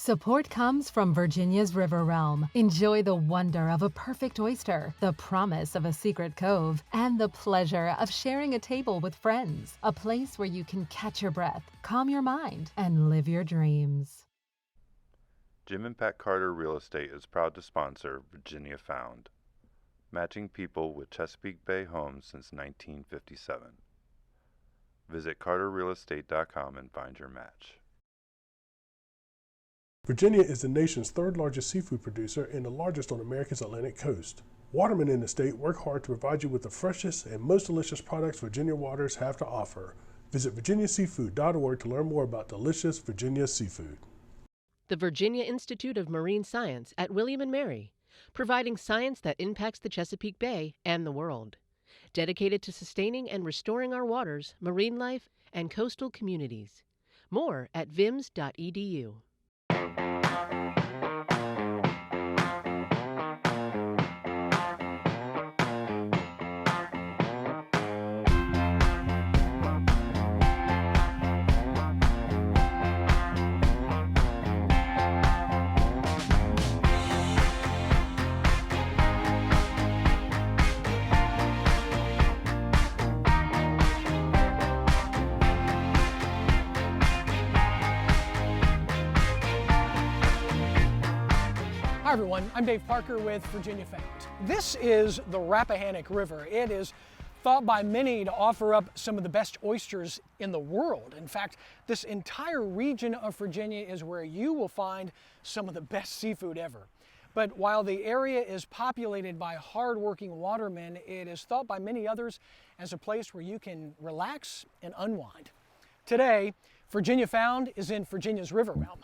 Support comes from Virginia's river realm. Enjoy the wonder of a perfect oyster, the promise of a secret cove, and the pleasure of sharing a table with friends. A place where you can catch your breath, calm your mind, and live your dreams. Jim and Pat Carter Real Estate is proud to sponsor Virginia Found, matching people with Chesapeake Bay homes since 1957. Visit carterrealestate.com and find your match. Virginia is the nation's third largest seafood producer and the largest on America's Atlantic coast. Watermen in the state work hard to provide you with the freshest and most delicious products Virginia waters have to offer. Visit virginiaseafood.org to learn more about delicious Virginia seafood. The Virginia Institute of Marine Science at William & Mary, providing science that impacts the Chesapeake Bay and the world. Dedicated to sustaining and restoring our waters, marine life, and coastal communities. More at vims.edu. Hi everyone, I'm Dave Parker with Virginia Found. This is the Rappahannock River. It is thought by many to offer up some of the best oysters in the world. In fact, this entire region of Virginia is where you will find some of the best seafood ever. But while the area is populated by hard-working watermen, it is thought by many others as a place where you can relax and unwind. Today, Virginia Found is in Virginia's river realm.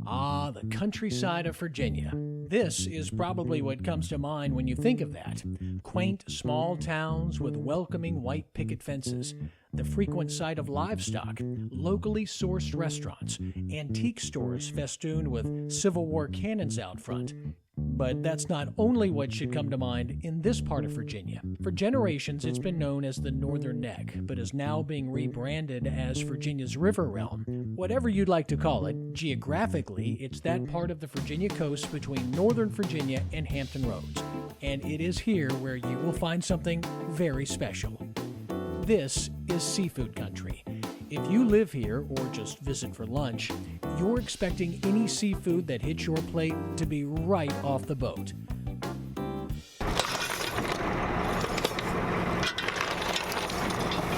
Ah, the countryside of Virginia. This is probably what comes to mind when you think of that. Quaint small towns with welcoming white picket fences, the frequent sight of livestock, locally sourced restaurants, antique stores festooned with Civil War cannons out front. But that's not only what should come to mind in this part of Virginia. For generations, it's been known as the Northern Neck, but is now being rebranded as Virginia's River Realm. Whatever you'd like to call it, geographically, it's that part of the Virginia coast between Northern Virginia and Hampton Roads. And it is here where you will find something very special. This is seafood country. If you live here or just visit for lunch, you're expecting any seafood that hits your plate to be right off the boat.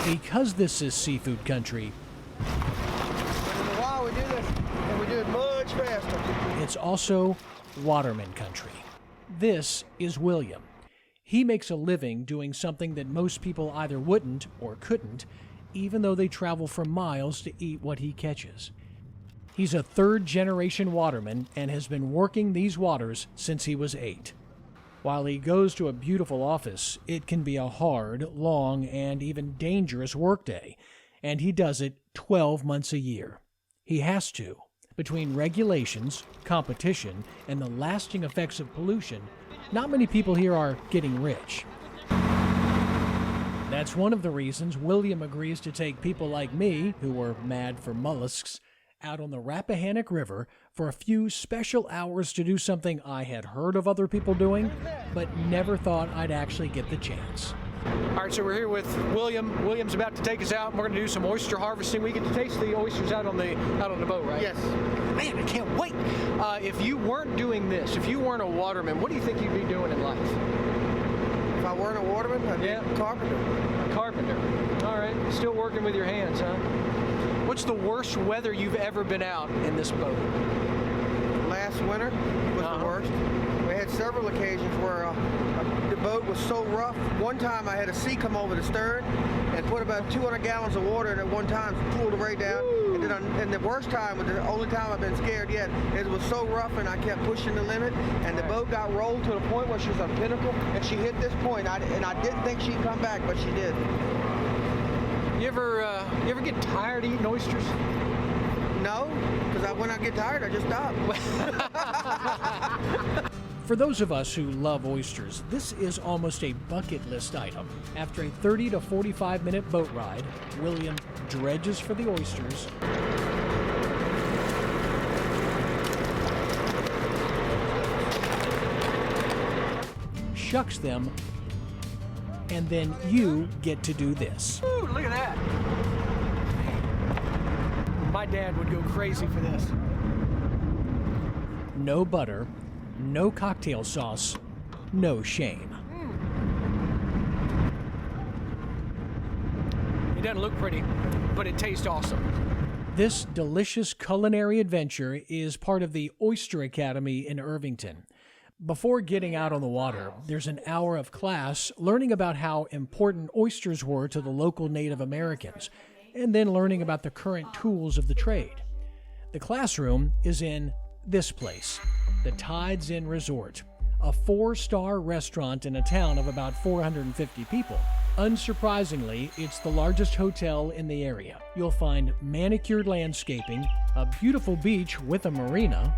Because this is seafood country, in a while we do this, and we do it much faster. It's also waterman country. This is William. He makes a living doing something that most people either wouldn't or couldn't, even though they travel for miles to eat what he catches. He's a third-generation waterman and has been working these waters since he was 8. While he goes to a beautiful office, it can be a hard, long, and even dangerous workday, and he does it 12 months a year. He has to. Between regulations, competition, and the lasting effects of pollution, not many people here are getting rich. That's one of the reasons William agrees to take people like me, who are mad for mollusks, out on the Rappahannock River for a few special hours to do something I had heard of other people doing, but never thought I'd actually get the chance. All right, so we're here with William. William's about to take us out, and we're going to do some oyster harvesting. We get to taste the oysters out on the boat, right? Yes. Man, I can't wait. If you weren't doing this, if you weren't a waterman, what do you think you'd be doing in life? If I weren't a waterman, I'd be a carpenter. A carpenter. All right, still working with your hands, huh? What's the worst weather you've ever been out in this boat? Last winter was the worst. We had several occasions where the boat was so rough. One time I had a sea come over the stern and put about 200 gallons of water in at one time, pulled it right down. And the worst time, the only time I've been scared yet, it was so rough and I kept pushing the limit, and the boat got rolled to the point where she was on pinnacle, and she hit this point, and I didn't think she'd come back, but she did. You ever get tired eating oysters? No, because when I get tired, I just stop. For those of us who love oysters, this is almost a bucket list item. After a 30 to 45 minute boat ride, William dredges for the oysters, shucks them, and then you get to do this. Ooh, look at that. My dad would go crazy for this. No butter, no cocktail sauce, no shame. It doesn't look pretty, but it tastes awesome. This delicious culinary adventure is part of the Oyster Academy in Irvington. Before getting out on the water, there's an hour of class learning about how important oysters were to the local Native Americans, and then learning about the current tools of the trade. The classroom is in this place, the Tides Inn Resort, a 4-star restaurant in a town of about 450 people. Unsurprisingly, it's the largest hotel in the area. You'll find manicured landscaping, a beautiful beach with a marina,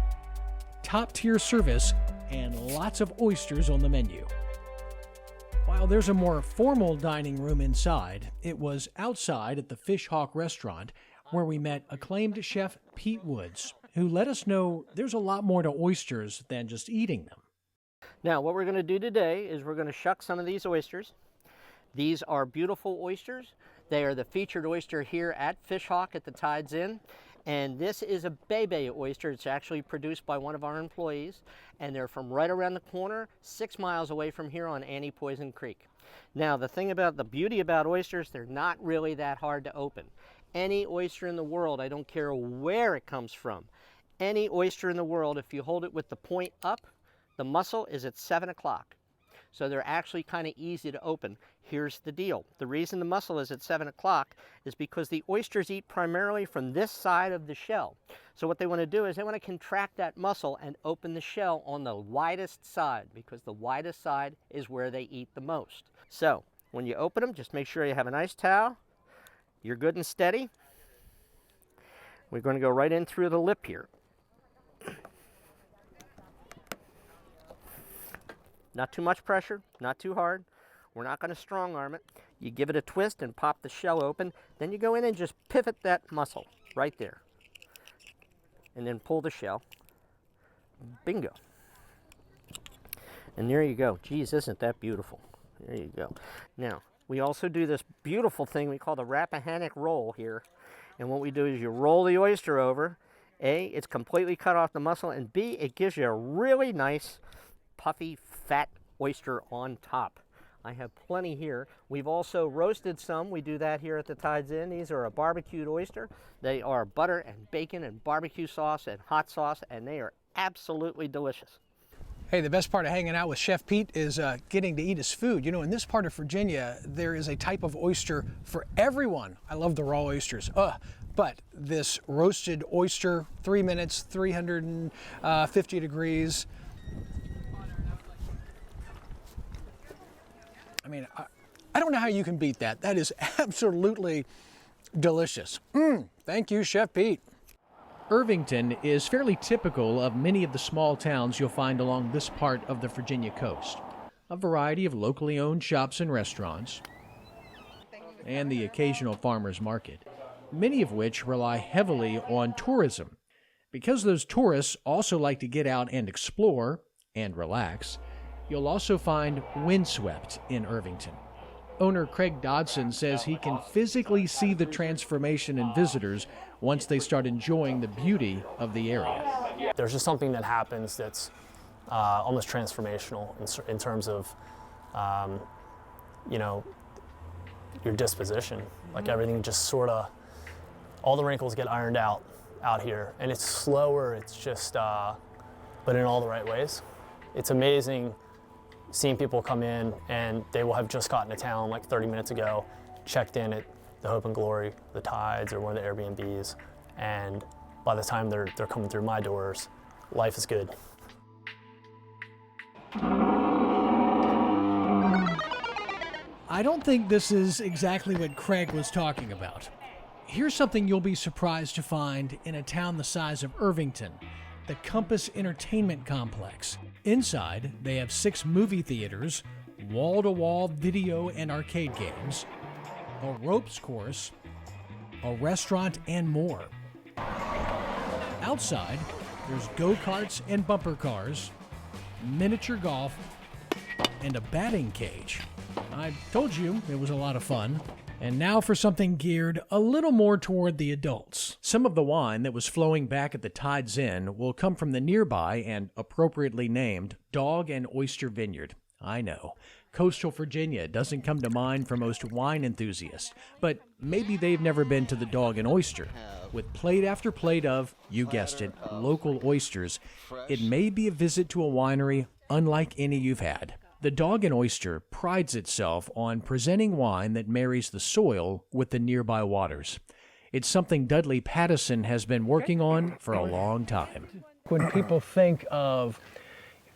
top-tier service, and lots of oysters on the menu. While there's a more formal dining room inside, it was outside at the Rappahannock Restaurant where we met acclaimed chef Pete Woods, who let us know there's a lot more to oysters than just eating them. Now, what we're going to do today is we're going to shuck some of these oysters. These are beautiful oysters. They are the featured oyster here at Rappahannock at the Tides Inn. And this is a Bay oyster. It's actually produced by one of our employees, and they're from right around the corner, 6 miles away from here on Annie-Poison Creek. Now, the beauty about oysters, they're not really that hard to open. Any oyster in the world, I don't care where it comes from, any oyster in the world, if you hold it with the point up, the mussel is at 7 o'clock. So they're actually kind of easy to open. Here's the deal. The reason the mussel is at 7 o'clock is because the oysters eat primarily from this side of the shell. So what they want to do is they want to contract that mussel and open the shell on the widest side, because the widest side is where they eat the most. So when you open them, just make sure you have a nice towel. You're good and steady. We're going to go right in through the lip here. Not too much pressure, not too hard. We're not going to strong arm it. You give it a twist and pop the shell open. Then you go in and just pivot that mussel right there. And then pull the shell. Bingo. And there you go. Geez, isn't that beautiful? There you go. Now, we also do this beautiful thing we call the Rappahannock roll here. And what we do is you roll the oyster over. A, it's completely cut off the mussel. And B, it gives you a really nice puffy, fat oyster on top. I have plenty here. We've also roasted some. We do that here at the Tides Inn. These are a barbecued oyster. They are butter and bacon and barbecue sauce and hot sauce, and they are absolutely delicious. Hey, the best part of hanging out with Chef Pete is getting to eat his food. You know, in this part of Virginia, there is a type of oyster for everyone. I love the raw oysters. But this roasted oyster, 3 minutes, 350 degrees. I mean, I don't know how you can beat that. That is absolutely delicious. Thank you, Chef Pete. Irvington is fairly typical of many of the small towns you'll find along this part of the Virginia coast. A variety of locally owned shops and restaurants, and the occasional farmer's market, many of which rely heavily on tourism. Because those tourists also like to get out and explore and relax, you'll also find windswept in Irvington. Owner Craig Dodson says he can physically see the transformation in visitors once they start enjoying the beauty of the area. There's just something that happens that's almost transformational in terms of, you know, your disposition. Like everything just sort of, all the wrinkles get ironed out here. And it's slower, it's just, but in all the right ways. It's amazing seeing people come in and they will have just gotten to town like 30 minutes ago, checked in at the Hope and Glory, the Tides, or one of the Airbnbs, and by the time they're coming through my doors, life is good. I don't think this is exactly what Craig was talking about. Here's something you'll be surprised to find in a town the size of Irvington: the Compass Entertainment Complex. Inside, they have 6 movie theaters, wall-to-wall video and arcade games, a ropes course, a restaurant, and more. Outside, there's go-karts and bumper cars, miniature golf, and a batting cage. I told you it was a lot of fun. And now for something geared a little more toward the adults. Some of the wine that was flowing back at the tide's end will come from the nearby and appropriately named Dog and Oyster Vineyard. I know, coastal Virginia doesn't come to mind for most wine enthusiasts, but maybe they've never been to the Dog and Oyster. With plate after plate of, you guessed it, local oysters, it may be a visit to a winery unlike any you've had. The Dog and Oyster prides itself on presenting wine that marries the soil with the nearby waters. It's something Dudley Pattison has been working on for a long time. When people think of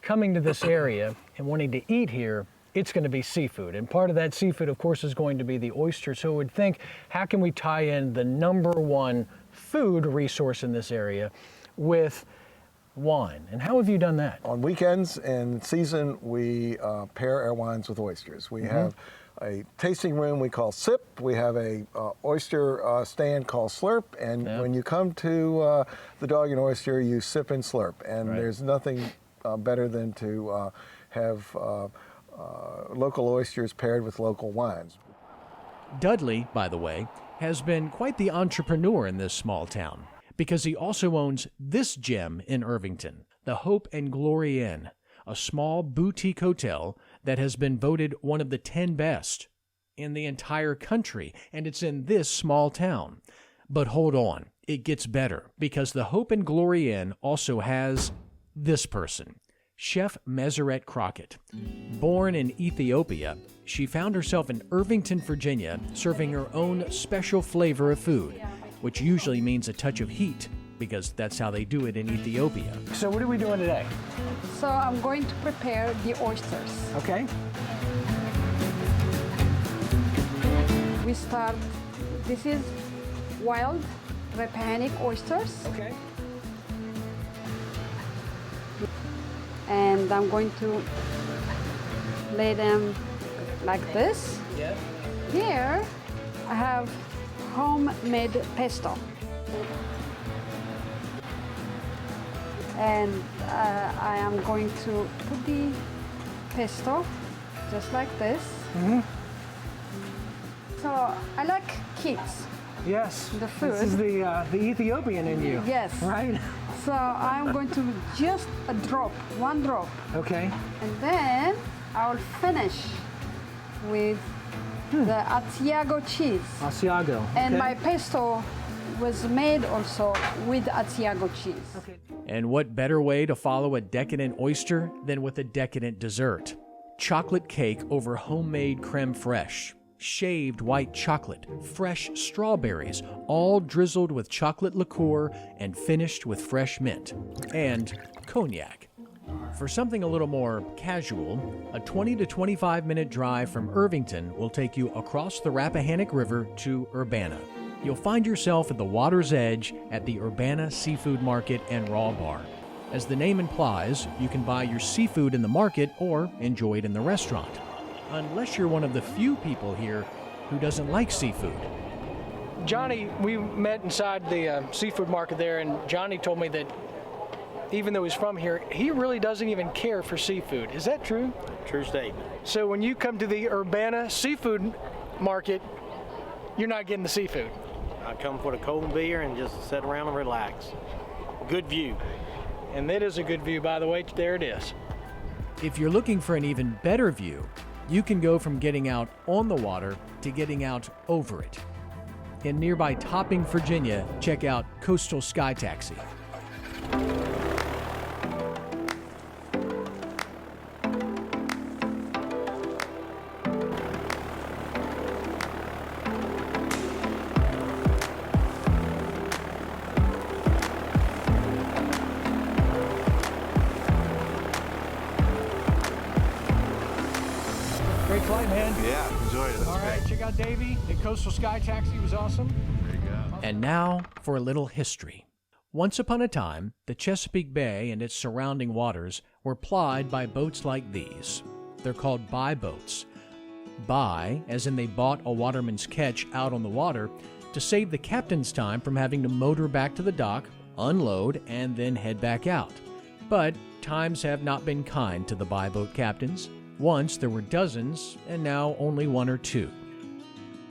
coming to this area and wanting to eat here, it's going to be seafood. And part of that seafood, of course, is going to be the oyster. So I would think, how can we tie in the #1 food resource in this area with wine? And how have you done that? On weekends and season, we pair our wines with oysters. We have a tasting room we call Sip. We have a oyster stand called Slurp. And when you come to the Dog and Oyster, you sip and slurp. And there's nothing better than to have local oysters paired with local wines. Dudley, by the way, has been quite the entrepreneur in this small town, because he also owns this gem in Irvington, the Hope and Glory Inn, a small boutique hotel that has been voted one of the 10 best in the entire country, and it's in this small town. But hold on, it gets better, because the Hope and Glory Inn also has this person, Chef Meseret Crockett. Born in Ethiopia, she found herself in Irvington, Virginia, serving her own special flavor of food, which usually means a touch of heat, because that's how they do it in Ethiopia. So what are we doing today? So I'm going to prepare the oysters. Okay. We start, this is wild Rappahannock oysters. Okay. And I'm going to lay them like this. Yeah. Here I have homemade pesto. And I am going to put the pesto just like this. So I like kids. Yes. The food. This is the Ethiopian in you. Yes. Right? So I'm going to just one drop. Okay. And then I will finish with the Asiago cheese. Asiago. And okay. my pesto was made also with Asiago cheese. Okay. And what better way to follow a decadent oyster than with a decadent dessert? Chocolate cake over homemade creme fraiche. Shaved white chocolate, fresh strawberries, all drizzled with chocolate liqueur and finished with fresh mint. And cognac. For something a little more casual, a 20 to 25 minute drive from Irvington will take you across the Rappahannock River to Urbana. You'll find yourself at the water's edge at the Urbana Seafood Market and Raw Bar. As the name implies, you can buy your seafood in the market or enjoy it in the restaurant. Unless you're one of the few people here who doesn't like seafood. Johnny, we met inside the seafood market there, and Johnny told me that even though he's from here, he really doesn't even care for seafood. Is that true? True statement. So when you come to the Urbana Seafood Market, you're not getting the seafood. I come for the cold beer and just sit around and relax. Good view. And that is a good view, by the way. There it is. If you're looking for an even better view, you can go from getting out on the water to getting out over it. In nearby Topping, Virginia, check out Coastal Sky Taxi. Great flight, man. Yeah, enjoyed it. All right, check out Davey. The Coastal Sky Taxi was awesome. There you go. And now for a little history. Once upon a time, the Chesapeake Bay and its surrounding waters were plied by boats like these. They're called buy boats. Buy, as in they bought a waterman's ketch out on the water to save the captain's time from having to motor back to the dock, unload, and then head back out. But times have not been kind to the buy boat captains. Once there were dozens, and now only one or two.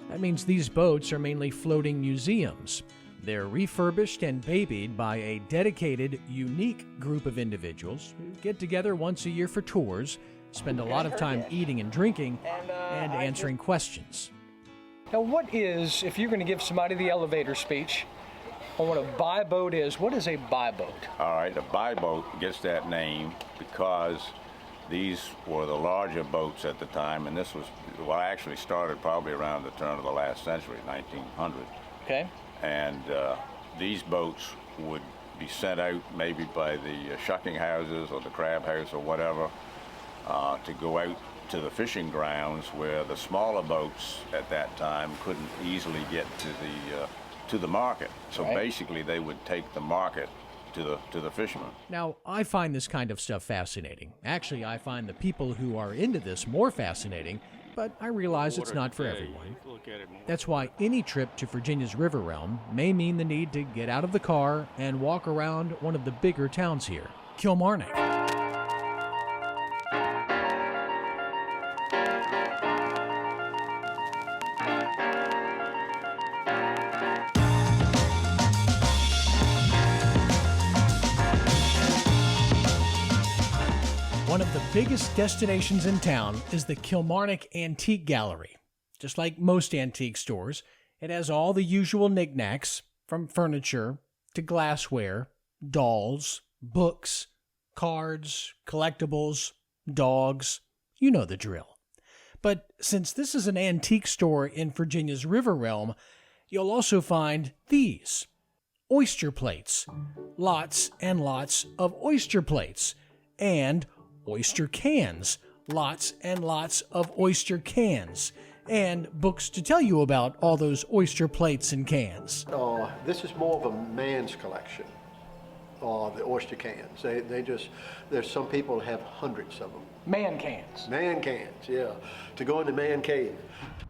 That means these boats are mainly floating museums. They're refurbished and babied by a dedicated, unique group of individuals who get together once a year for tours, spend a lot of time eating and drinking, and answering questions. Now what is, if you're going to give somebody the elevator speech on what a buy boat is, what is a buy boat? All right, a buy boat gets that name because these were the larger boats at the time, and this was, well, actually started probably around the turn of the last century, 1900. Okay. And these boats would be sent out maybe by the shucking houses or the crab house or whatever to go out to the fishing grounds where the smaller boats at that time couldn't easily get to the market. So basically they would take the market to the fishermen. Now, I find this kind of stuff fascinating. Actually, I find the people who are into this more fascinating, but I realize it's not for everyone. That's why any trip to Virginia's river realm may mean the need to get out of the car and walk around one of the bigger towns here, Kilmarnock. One of the biggest destinations in town is the Kilmarnock Antique Gallery. Just like most antique stores, it has all the usual knickknacks, from furniture to glassware, dolls, books, cards, collectibles, dogs. You know the drill. But since this is an antique store in Virginia's river realm, you'll also find these. Oyster plates. Lots and lots of oyster plates. And oyster cans. Lots and lots of oyster cans. And books to tell you about all those oyster plates and cans. This is more of a man's collection, the oyster cans. There's some people that have hundreds of them. Man cans. Man cans, yeah. To go into man cave.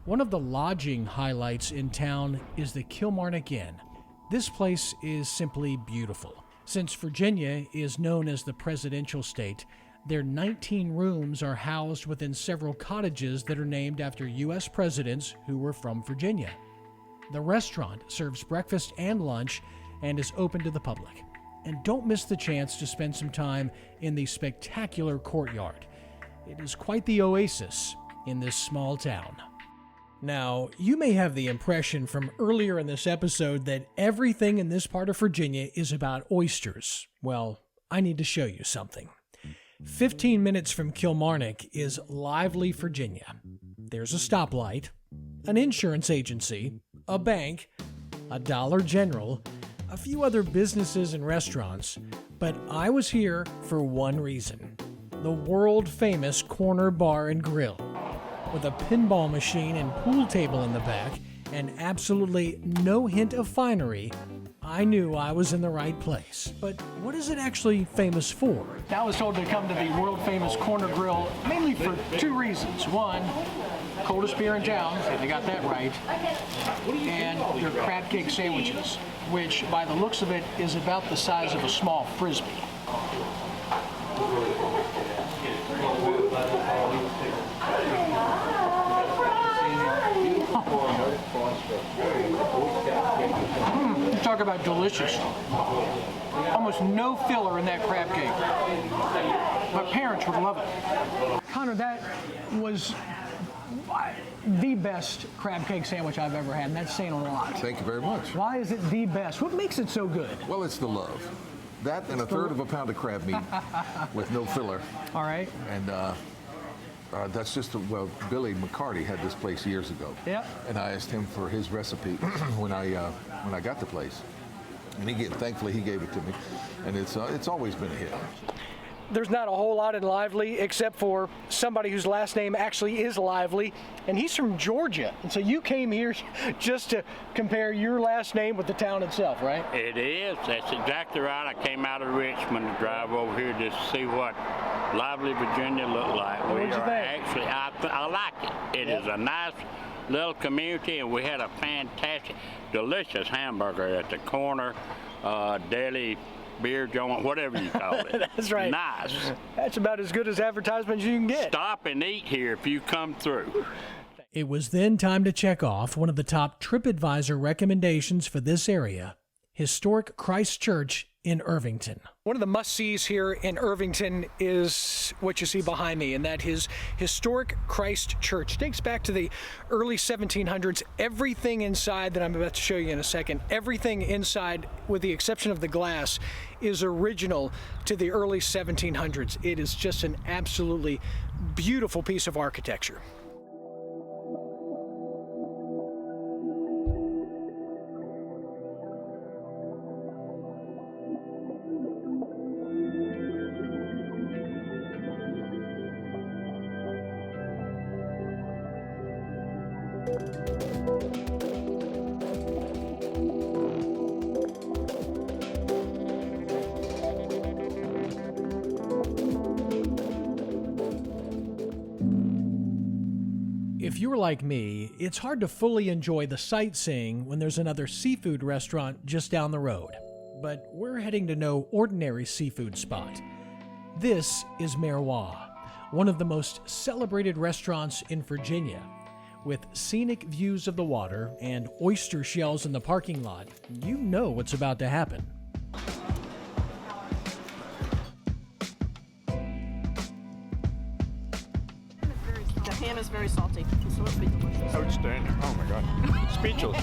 One of the lodging highlights in town is the Kilmarnock Inn. This place is simply beautiful. Since Virginia is known as the presidential state, their 19 rooms are housed within several cottages that are named after U.S. presidents who were from Virginia. The restaurant serves breakfast and lunch and is open to the public. And don't miss the chance to spend some time in the spectacular courtyard. It is quite the oasis in this small town. Now, you may have the impression from earlier in this episode that everything in this part of Virginia is about oysters. Well, I need to show you something. 15 minutes from Kilmarnock is lively Virginia. There's a stoplight, an insurance agency, a bank, a Dollar General, a few other businesses and restaurants, but I was here for one reason. The world-famous Corner Bar and Grill. With a pinball machine and pool table in the back and absolutely no hint of finery, I knew I was in the right place. But what is it actually famous for? I was told to come to the world-famous Corner Grill mainly for two reasons. One, coldest beer in town, if they got that right, and their crab cake sandwiches, which by the looks of it is about the size of a small frisbee. You talk about delicious. Almost no filler in that crab cake. My parents would love it. Connor, that was the best crab cake sandwich I've ever had, and that's saying a lot. Thank you very much. Why is it the best? What makes it so good? Well, it's the love. That and a third of a pound of crab meat with no filler. All right. And that's just, well, Billy McCarty had this place years ago. Yeah. And I asked him for his recipe when I got the place. And thankfully he gave it to me. And it's always been a hit. There's not a whole lot in Lively except for somebody whose last name actually is Lively, and he's from Georgia. And so you came here just to compare your last name with the town itself, right? It is. That's exactly right. I came out of Richmond to drive over here just to see what Lively, Virginia looked like. What'd you think? Actually, I like it. It is a nice little community, and we had a fantastic, delicious hamburger at the corner deli beer joint, whatever you call it. That's right. Nice. That's about as good as advertisement as you can get. Stop and eat here if you come through. It was then time to check off one of the top TripAdvisor recommendations for this area, historic Christ Church in Irvington. One of the must-sees here in Irvington is what you see behind me, and that is historic Christ Church. It dates back to the early 1700s. Everything inside that I'm about to show you in a second, everything inside, with the exception of the glass, is original to the early 1700s. It is just an absolutely beautiful piece of architecture. If you're like me, it's hard to fully enjoy the sightseeing when there's another seafood restaurant just down the road. But we're heading to no ordinary seafood spot. This is Marwah, one of the most celebrated restaurants in Virginia. With scenic views of the water and oyster shells in the parking lot, you know what's about to happen. The ham is very salty, so it'll be delicious. Outstanding. Oh my God. Speechless.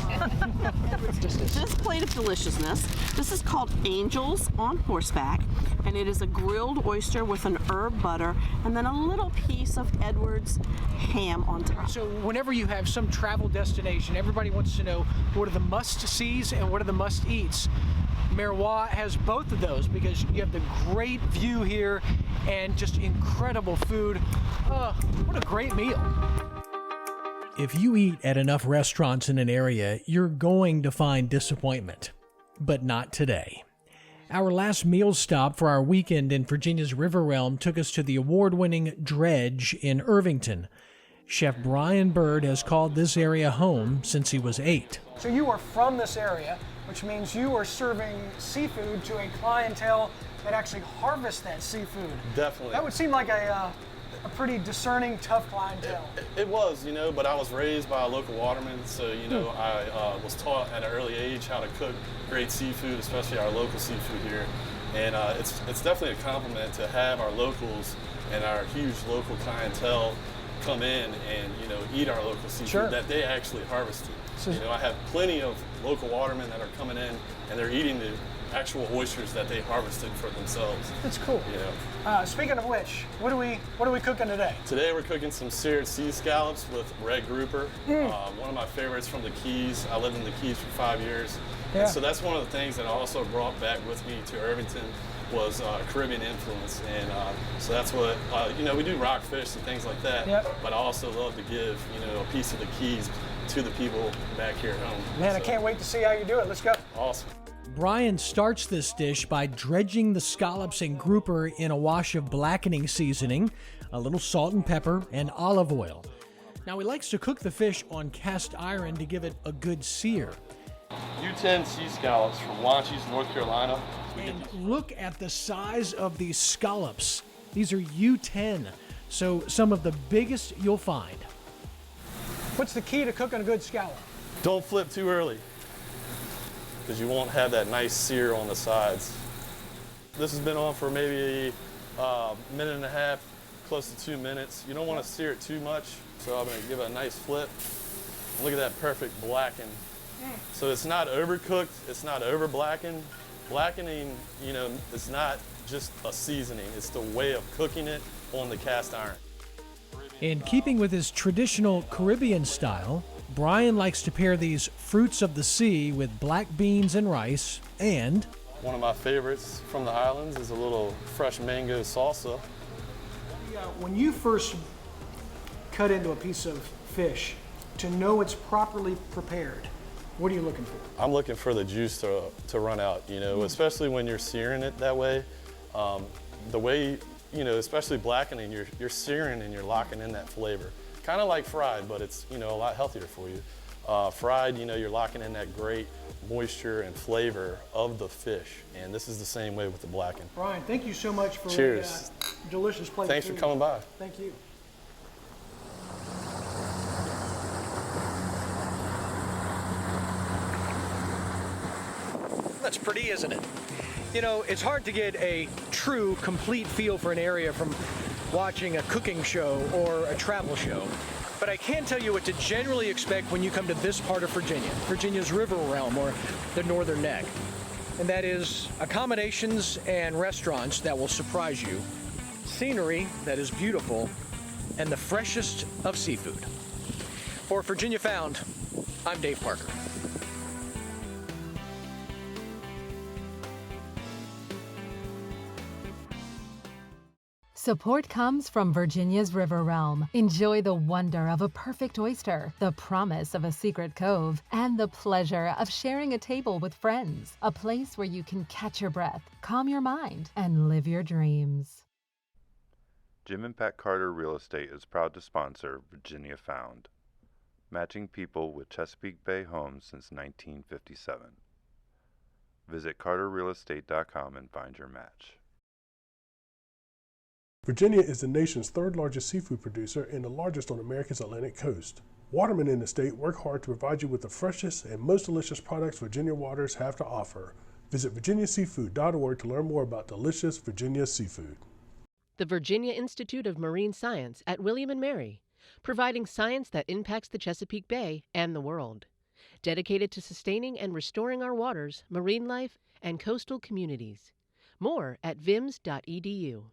This plate of deliciousness, this is called Angels on Horseback, and it is a grilled oyster with an herb butter and then a little piece of Edwards ham on top. So whenever you have some travel destination, everybody wants to know what are the must-sees and what are the must-eats. Marwah has both of those because you have the great view here and just incredible food. What a great meal. If you eat at enough restaurants in an area, you're going to find disappointment. But not today. Our last meal stop for our weekend in Virginia's River Realm took us to the award-winning Dredge in Irvington. Chef Brian Bird has called this area home since he was 8. So you are from this area, which means you are serving seafood to a clientele that actually harvests that seafood. Definitely. That would seem like a pretty discerning, tough clientele. It was, but I was raised by a local waterman, so, I was taught at an early age how to cook great seafood, especially our local seafood here. And it's definitely a compliment to have our locals and our huge local clientele come in and, eat our local seafood that they actually harvested. I have plenty of local watermen that are coming in and they're eating the actual oysters that they harvested for themselves. That's cool. Speaking of which, what are we cooking today? Today we're cooking some seared sea scallops with red grouper. One of my favorites from the Keys. I lived in the Keys for 5 years. Yeah. And so that's one of the things that I also brought back with me to Irvington was Caribbean influence. And so that's what, we do rockfish and things like that. Yep. But I also love to give, a piece of the Keys to the people back here at home. Man, I can't wait to see how you do it. Let's go. Awesome. Brian starts this dish by dredging the scallops and grouper in a wash of blackening seasoning, a little salt and pepper, and olive oil. Now he likes to cook the fish on cast iron to give it a good sear. U10 sea scallops from Wanchese, North Carolina. And look at the size of these scallops. These are U10, so some of the biggest you'll find. What's the key to cooking a good scallop? Don't flip too early, because you won't have that nice sear on the sides. This has been on for maybe a minute and a half, close to 2 minutes. You don't want to sear it too much, so I'm going to give it a nice flip. Look at that perfect blacken. So it's not overcooked, it's not over blackened. Blackening, it's not just a seasoning, it's the way of cooking it on the cast iron. In keeping with his traditional Caribbean style, Brian likes to pair these fruits of the sea with black beans and rice, and one of my favorites from the islands is a little fresh mango salsa. When you first cut into a piece of fish, to know it's properly prepared, what are you looking for? I'm looking for the juice to run out, especially when you're searing it that way. The way, especially blackening, you're searing and you're locking in that flavor. Kind of like fried, but it's, a lot healthier for you. Fried, you know, you're locking in that great moisture and flavor of the fish, and this is the same way with the blackened. Brian, thank you so much for Cheers. a delicious plate Thanks of food. for coming by. Thank you. That's pretty, isn't it? You know, it's hard to get a true, complete feel for an area from watching a cooking show or a travel show. But I can tell you what to generally expect when you come to this part of Virginia, Virginia's river realm, or the Northern Neck. And that is accommodations and restaurants that will surprise you, scenery that is beautiful, and the freshest of seafood. For Virginia Found, I'm Dave Parker. Support comes from Virginia's river realm. Enjoy the wonder of a perfect oyster, the promise of a secret cove, and the pleasure of sharing a table with friends. A place where you can catch your breath, calm your mind, and live your dreams. Jim and Pat Carter Real Estate is proud to sponsor Virginia Found, matching people with Chesapeake Bay homes since 1957. Visit carterrealestate.com and find your match. Virginia is the nation's third largest seafood producer and the largest on America's Atlantic coast. Watermen in the state work hard to provide you with the freshest and most delicious products Virginia waters have to offer. Visit virginiaseafood.org to learn more about delicious Virginia seafood. The Virginia Institute of Marine Science at William & Mary, providing science that impacts the Chesapeake Bay and the world. Dedicated to sustaining and restoring our waters, marine life, and coastal communities. More at vims.edu.